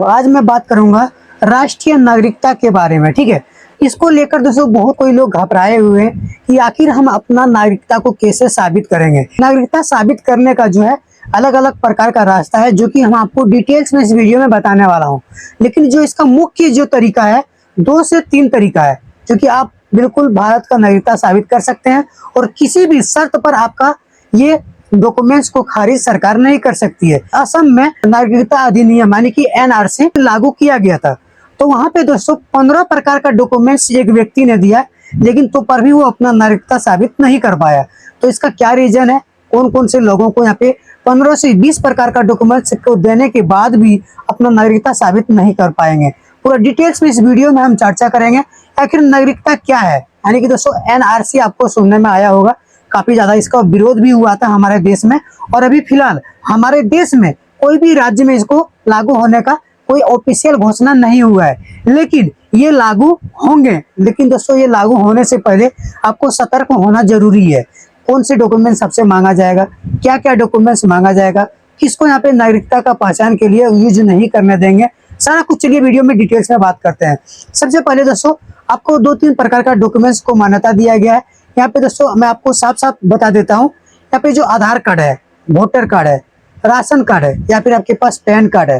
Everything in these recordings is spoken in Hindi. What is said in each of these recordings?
तो आज मैं बात करूंगा राष्ट्रीय नागरिकता के बारे में। ठीक है, इसको लेकर दोस्तों बहुत कोई लोग घबराए हुए हैं कि आखिर हम अपना नागरिकता को कैसे साबित करेंगे। नागरिकता साबित करने का जो है अलग अलग प्रकार का रास्ता है, जो कि हम आपको डिटेल्स में इस वीडियो में बताने वाला हूं। लेकिन जो इसका मुख्य जो तरीका है, 2 से 3 तरीका है, जो कि आप बिल्कुल भारत का नागरिकता साबित कर सकते हैं और किसी भी शर्त पर आपका ये डॉक्यूमेंट्स को खारिज सरकार नहीं कर सकती है। असम में नागरिकता अधिनियम यानी कि एनआरसी लागू किया गया था, तो वहां पे दोस्तों 15 प्रकार का डॉक्यूमेंट्स एक व्यक्ति ने दिया, लेकिन तो पर भी वो अपना नागरिकता साबित नहीं कर पाया। तो इसका क्या रीजन है, कौन कौन से लोगों को यहाँ पे 15 से 20 प्रकार का डॉक्यूमेंट्स को देने के बाद भी अपना नागरिकता साबित नहीं कर पाएंगे। पूरा डिटेल्स में इस वीडियो में हम चर्चा करेंगे आखिर नागरिकता क्या है। यानी कि दोस्तों एनआरसी आपको सुनने में आया होगा, काफी ज्यादा इसका विरोध भी हुआ था हमारे देश में, और अभी फिलहाल हमारे देश में कोई भी राज्य में इसको लागू होने का कोई ऑफिशियल घोषणा नहीं हुआ है, लेकिन ये लागू होंगे। लेकिन दोस्तों ये लागू होने से पहले आपको सतर्क होना जरूरी है। कौन से डॉक्यूमेंट सबसे मांगा जाएगा, क्या क्या डॉक्यूमेंट्स मांगा जाएगा, किसको यहाँ पे नागरिकता का पहचान के लिए यूज नहीं करने देंगे, सारा कुछ चलिए वीडियो में डिटेल्स में बात करते हैं। सबसे पहले दोस्तों आपको 2-3 प्रकार का डॉक्यूमेंट्स को मान्यता दिया गया है। यहाँ पे दोस्तों मैं आपको साफ साफ बता देता हूँ, यहाँ पे जो आधार कार्ड है, वोटर कार्ड है, राशन कार्ड है, या फिर आपके पास पैन कार्ड है,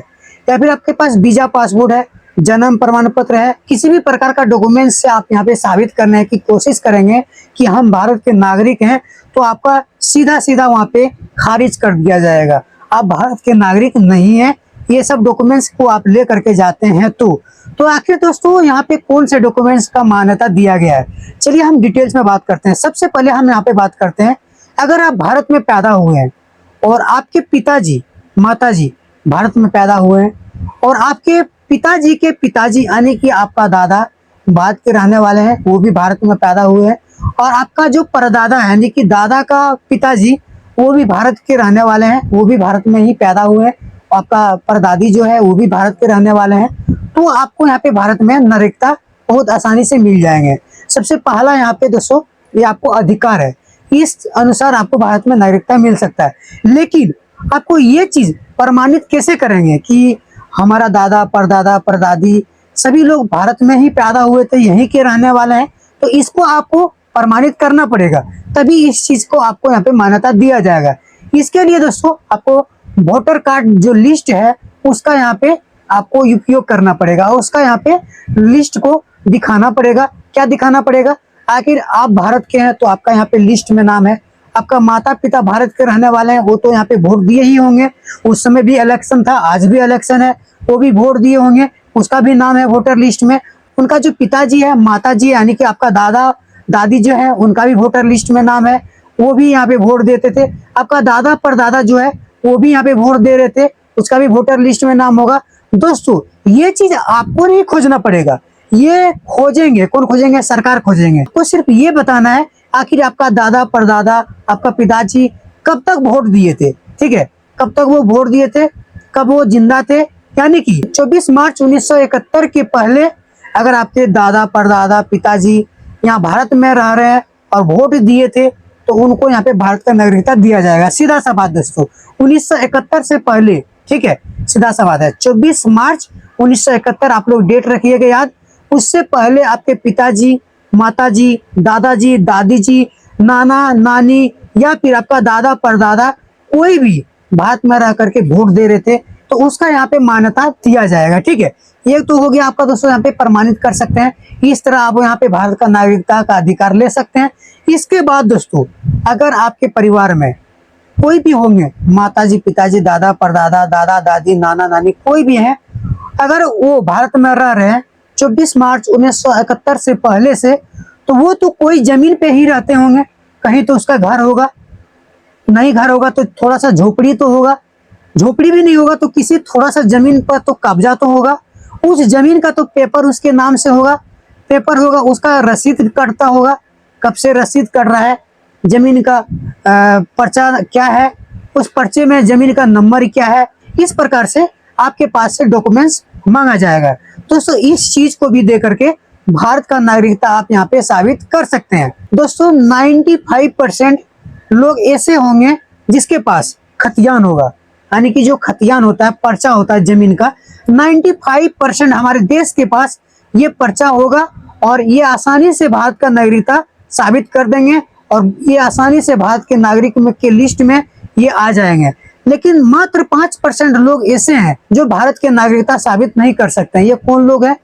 या फिर आपके पास वीजा पासपोर्ट है, जन्म प्रमाण पत्र है, किसी भी प्रकार का डॉक्यूमेंट से आप यहाँ पे साबित करने की कोशिश करेंगे कि हम भारत के नागरिक हैं, तो आपका सीधा सीधा वहाँ पे खारिज कर दिया जाएगा। आप भारत के नागरिक नहीं है, ये सब डॉक्यूमेंट्स को आप ले करके जाते हैं। तो आखिर दोस्तों यहाँ पे कौन से डॉक्यूमेंट्स का मान्यता दिया गया है, चलिए हम डिटेल्स में बात करते हैं। सबसे पहले हम यहाँ पे बात करते हैं, अगर आप भारत में पैदा हुए हैं और आपके पिताजी माताजी भारत में पैदा हुए हैं और आपके पिताजी के पिताजी यानी कि आपका दादा भारत के रहने वाले हैं, वो भी भारत में पैदा हुए हैं, और आपका जो परदादा है यानी कि दादा का पिताजी वो भी भारत के रहने वाले हैं, वो भी भारत में ही पैदा हुए हैं, आपका परदादी जो है वो भी भारत के रहने वाले हैं, तो आपको यहाँ पे भारत में नागरिकता बहुत आसानी से मिल जाएंगे। सबसे पहला यहाँ पे दोस्तों ये आपको अधिकार है, इस अनुसार आपको भारत में नागरिकता मिल सकता है। लेकिन आपको ये चीज प्रमाणित कैसे करेंगे कि हमारा दादा परदादा परदादी सभी लोग भारत में ही पैदा हुए थे, यहीं के रहने वाले हैं, तो इसको आपको प्रमाणित करना पड़ेगा, तभी इस चीज को आपको यहाँ पे मान्यता दिया जाएगा। इसके लिए दोस्तों आपको वोटर कार्ड जो लिस्ट है उसका यहाँ पे आपको उपयोग करना पड़ेगा, उसका यहाँ पे लिस्ट को दिखाना पड़ेगा। क्या दिखाना पड़ेगा, आखिर आप भारत के हैं तो आपका यहाँ पे लिस्ट में नाम है, आपका माता पिता भारत के रहने वाले हैं, वो तो यहाँ पे वोट दिए ही होंगे, उस समय भी इलेक्शन था, आज भी इलेक्शन है, वो भी वोट दिए होंगे, उसका भी नाम है वोटर लिस्ट में। उनका जो पिताजी है माताजी यानी कि आपका दादा दादी जो है उनका भी वोटर लिस्ट में नाम है, वो भी यहाँ पे वोट देते थे। आपका दादा परदादा जो है वो भी यहाँ पे वोट दे रहे थे, उसका भी वोटर लिस्ट में नाम होगा। दोस्तों ये चीज आपको नहीं खोजना पड़ेगा, ये खोजेंगे, कौन खोजेंगे, सरकार खोजेंगे। तो सिर्फ ये बताना है आखिर आपका दादा परदादा आपका पिताजी कब तक वोट दिए थे, ठीक है, कब तक वो वोट दिए थे, कब वो जिंदा थे। यानी कि 24 मार्च 1971 के पहले अगर आपके दादा परदादा पिताजी यहाँ भारत में रह रहे हैं और वोट दिए थे, तो उनको यहाँ पे भारत का नागरिकता दिया जाएगा। सीधा सा बात दोस्तों, 1971 से पहले, ठीक है, सीधा सा बात है, 24 मार्च 1971 आप लोग डेट रखिएगा याद। उससे पहले आपके पिताजी माताजी दादाजी दादी जी नाना नानी या फिर आपका दादा परदादा कोई भी भारत में रह करके वोट दे रहे थे, तो उसका यहाँ पे मान्यता दिया जाएगा। ठीक है, ये तो हो गया आपका दोस्तों, यहाँ पे प्रमाणित कर सकते हैं, इस तरह आप यहाँ पे भारत का नागरिकता का अधिकार ले सकते हैं। इसके बाद दोस्तों अगर आपके परिवार में कोई भी होंगे, माताजी पिताजी दादा परदादा दादा दादी नाना नानी कोई भी है, अगर वो भारत में रह रहे हैं 24 मार्च 1971 से पहले से, तो वो तो कोई जमीन पे ही रहते होंगे, कहीं तो उसका घर होगा, नहीं घर होगा तो थोड़ा सा झोपड़ी तो होगा, झोपड़ी भी नहीं होगा तो किसी थोड़ा सा जमीन पर तो कब्जा तो होगा, उस जमीन का तो पेपर उसके नाम से होगा, पेपर होगा, उसका रसीद कटता होगा, कब से रसीद कट रहा है, जमीन का पर्चा क्या है, उस पर्चे में जमीन का नंबर क्या है, इस प्रकार से आपके पास से डॉक्यूमेंट्स मांगा जाएगा। दोस्तों इस चीज को भी दे करके भारत का नागरिकता आप यहाँ पे साबित कर सकते हैं। दोस्तों 95% लोग ऐसे होंगे जिसके पास खतियान होगा, यानी कि जो खतियान होता है, पर्चा होता है जमीन का, 95% हमारे देश के पास ये पर्चा होगा और ये आसानी से भारत का नागरिकता साबित कर देंगे और ये आसानी से भारत के नागरिक के लिस्ट में ये आ जाएंगे। लेकिन मात्र 5% लोग ऐसे हैं जो भारत के नागरिकता साबित नहीं कर सकते हैं। ये कौन लोग हैं?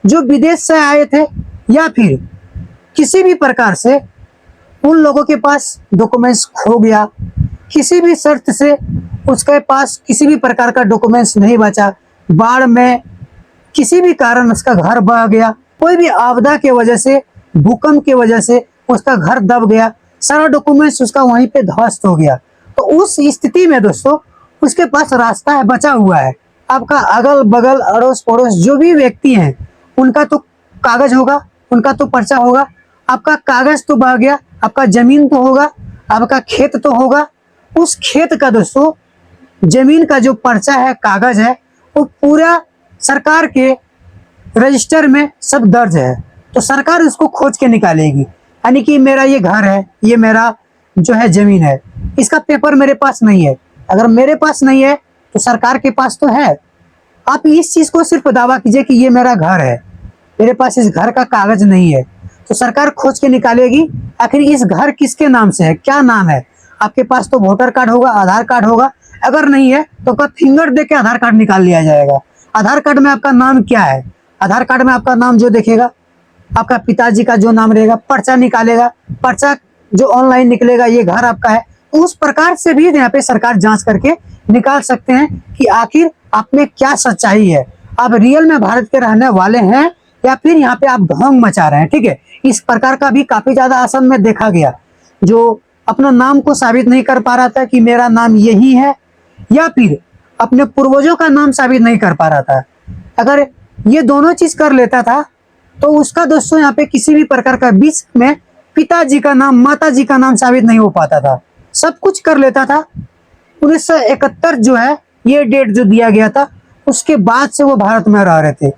जो विदेश से आए थे या फिर किसी भी प्रकार से उन लोगों के पास डॉक्यूमेंट्स खो गया, किसी भी शर्त से उसके पास किसी भी प्रकार का डॉक्यूमेंट्स नहीं बचा, बाढ़ में किसी भी कारण उसका घर बह गया, कोई भी आपदा के वजह से, भूकंप की वजह से उसका घर दब गया, सारा डॉक्यूमेंट्स उसका वहीं पे ध्वस्त हो गया। तो उस स्थिति में दोस्तों उसके पास रास्ता है, बचा हुआ है। आपका अगल बगल अड़ोस पड़ोस जो भी व्यक्ति हैं उनका तो कागज होगा, उनका तो पर्चा होगा। आपका कागज तो बह गया, आपका जमीन तो होगा, आपका खेत तो होगा। उस खेत का दोस्तों जमीन का जो पर्चा है, कागज है, वो पूरा सरकार के रजिस्टर में सब दर्ज है। तो सरकार उसको खोज के निकालेगी, यानी कि मेरा ये घर है, ये मेरा जो है जमीन है, इसका पेपर मेरे पास नहीं है। अगर मेरे पास नहीं है तो सरकार के पास तो है। आप इस चीज को सिर्फ दावा कीजिए कि ये मेरा घर है, मेरे पास इस घर का कागज नहीं है, तो सरकार खोज के निकालेगी आखिर इस घर किसके नाम से है, क्या नाम है। आपके पास तो वोटर कार्ड होगा, आधार कार्ड होगा, अगर नहीं है तो आपका फिंगर दे के आधार कार्ड निकाल लिया जाएगा। आधार कार्ड में आपका नाम क्या है? आधार कार्ड में आपका नाम जो देखेगा, आपका पिताजी का जो नाम रहेगा, पर्चा निकालेगा, पर्चा जो ऑनलाइन निकलेगा, ये घर आपका है। तो उस प्रकार से भी यहाँ पे सरकार जांच करके निकाल सकते हैं कि आखिर आप में क्या सच्चाई है, आप रियल में भारत के रहने वाले हैं या फिर यहाँ पे आप ढोंग मचा रहे हैं। ठीक है, इस प्रकार का भी काफी ज्यादा असम में देखा गया, जो अपना नाम को साबित नहीं कर पा रहा था कि मेरा नाम यही है, या फिर अपने पूर्वजों का नाम साबित नहीं कर पा रहा था। अगर ये दोनों चीज कर लेता था तो उसका दोस्तों यहाँ पे किसी भी प्रकार का बीच में पिताजी का नाम, माताजी का नाम साबित नहीं हो पाता था। सब कुछ कर लेता था। 1971 जो है ये डेट जो दिया गया था, उसके बाद से वो भारत में रह रहे थे।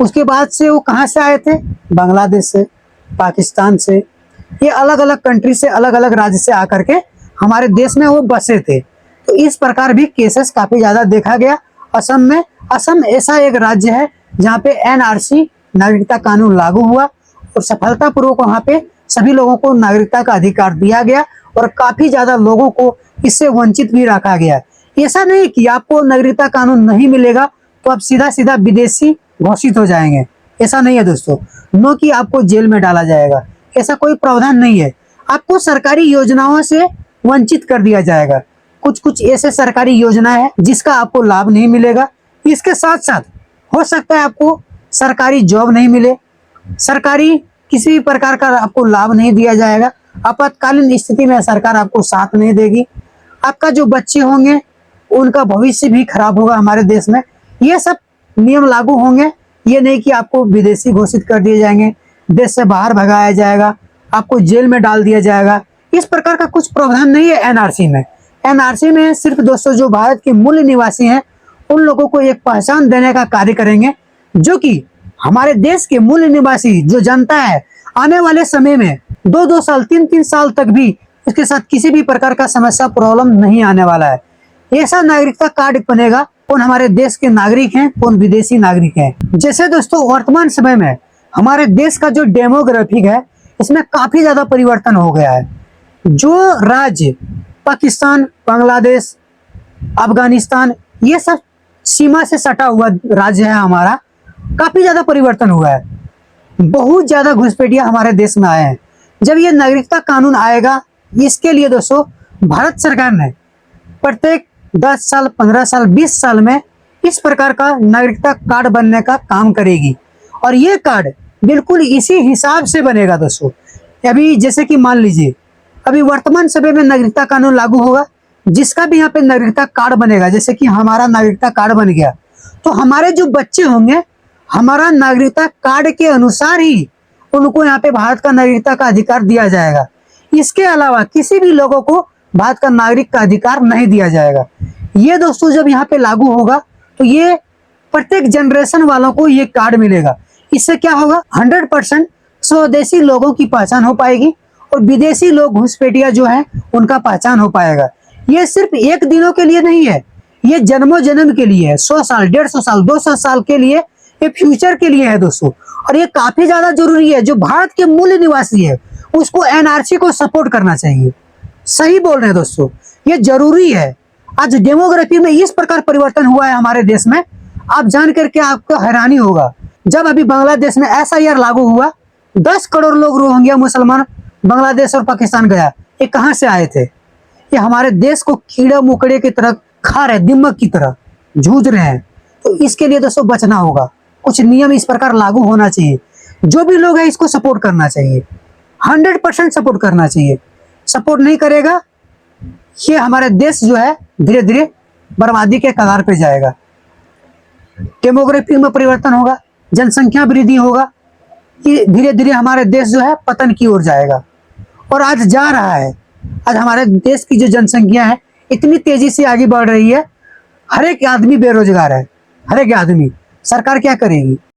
उसके बाद से वो कहाँ से आए थे? बांग्लादेश से, पाकिस्तान से, ये अलग अलग कंट्री से, अलग अलग राज्य से आकर के हमारे देश में वो बसे थे। तो इस प्रकार भी केसेस काफी ज्यादा देखा गया असम में। असम ऐसा एक राज्य है जहाँ पे एनआरसी नागरिकता कानून लागू हुआ और सफलतापूर्वक वहाँ पे सभी लोगों को नागरिकता का अधिकार दिया गया और काफी ज्यादा लोगों को इससे वंचित भी रखा गया। ऐसा नहीं कि आपको नागरिकता कानून नहीं मिलेगा तो आप सीधा सीधा विदेशी घोषित हो जाएंगे, ऐसा नहीं है दोस्तों। नो कि आपको जेल में डाला जाएगा, ऐसा कोई प्रावधान नहीं है। आपको सरकारी योजनाओं से वंचित कर दिया जाएगा। कुछ कुछ ऐसे सरकारी योजना है जिसका आपको लाभ नहीं मिलेगा। इसके साथ साथ हो सकता है आपको सरकारी जॉब नहीं मिले, सरकारी किसी भी प्रकार का आपको लाभ नहीं दिया जाएगा। आपातकालीन स्थिति में सरकार आपको साथ नहीं देगी। आपका जो बच्चे होंगे उनका भविष्य भी खराब होगा हमारे देश में। ये सब नियम लागू होंगे। ये नहीं कि आपको विदेशी घोषित कर दिए जाएंगे, देश से बाहर भगाया जाएगा, आपको जेल में डाल दिया जाएगा। इस प्रकार का कुछ प्रावधान नहीं है एनआरसी में। एनआरसी में सिर्फ दोस्तों जो भारत के मूल निवासी हैं उन लोगों को एक पहचान देने का कार्य करेंगे, जो कि हमारे देश के मूल निवासी जो जनता है आने वाले समय में 2-2 साल 3-3 साल तक भी इसके साथ किसी भी प्रकार का समस्या प्रॉब्लम नहीं आने वाला है। ऐसा नागरिकता कार्ड बनेगा, कौन हमारे देश के नागरिक हैं, कौन विदेशी नागरिक हैं। जैसे दोस्तों वर्तमान समय में हमारे देश का जो डेमोग्राफिक है इसमें काफी ज्यादा परिवर्तन हो गया है। जो राज्य पाकिस्तान, बांग्लादेश, अफगानिस्तान ये सब सीमा से सटा हुआ राज्य है हमारा, काफी ज्यादा परिवर्तन हुआ है। बहुत ज्यादा घुसपैठिया हमारे देश में आए हैं। जब ये नागरिकता कानून आएगा, इसके लिए दोस्तों भारत सरकार ने प्रत्येक 10 साल, 15 साल, 20 साल में इस प्रकार का नागरिकता कार्ड बनने का काम करेगी और ये कार्ड बिल्कुल इसी हिसाब से बनेगा दोस्तों। अभी जैसे कि मान लीजिए अभी वर्तमान समय में नागरिकता कानून लागू होगा, जिसका भी यहाँ पे नागरिकता कार्ड बनेगा, जैसे कि हमारा नागरिकता कार्ड बन गया, तो हमारे जो बच्चे होंगे हमारा नागरिकता कार्ड के अनुसार ही उनको यहाँ पे भारत का नागरिकता का अधिकार दिया जाएगा। इसके अलावा किसी भी लोगों को भारत का नागरिक का अधिकार नहीं दिया जाएगा। ये दोस्तों जब यहाँ पे लागू होगा तो ये प्रत्येक जनरेशन वालों को ये कार्ड मिलेगा। इससे क्या होगा, 100% स्वदेशी लोगों की पहचान हो पाएगी और विदेशी लोग घुसपैठिया जो है उनका पहचान हो पाएगा। ये सिर्फ एक दिनों के लिए नहीं है, ये जन्मों जन्म के लिए है, 100 साल, 150 साल, 200 साल के लिए, ये फ्यूचर के लिए है दोस्तों। और ये काफी ज्यादा जरूरी है। जो भारत के मूल निवासी है उसको एनआरसी को सपोर्ट करना चाहिए। सही बोल रहे हैं दोस्तों, ये जरूरी है। आज डेमोग्राफी में इस प्रकार परिवर्तन हुआ है हमारे देश में, आप जान करके आपको हैरानी होगा। जब अभी बांग्लादेश में एसआईआर लागू हुआ, 10 करोड़ लोग रोहिंग्या मुसलमान बांग्लादेश और पाकिस्तान गया। ये कहाँ से आए थे? ये हमारे देश को कीड़े मुकड़े की तरह खा रहे, दिमक की तरह जूझ रहे हैं। तो इसके लिए दोस्तों बचना होगा, कुछ नियम इस प्रकार लागू होना चाहिए। जो भी लोग है इसको सपोर्ट करना चाहिए, 100% सपोर्ट करना चाहिए। सपोर्ट नहीं करेगा, ये हमारे देश जो है धीरे धीरे बर्बादी के कगार पे जाएगा। डेमोग्राफी में परिवर्तन होगा, जनसंख्या वृद्धि होगा, ये धीरे धीरे हमारे देश जो है पतन की ओर जाएगा। और आज जा रहा है। आज हमारे देश की जो जनसंख्या है इतनी तेजी से आगे बढ़ रही है, हर एक आदमी बेरोजगार है, हर एक आदमी। सरकार क्या करेगी?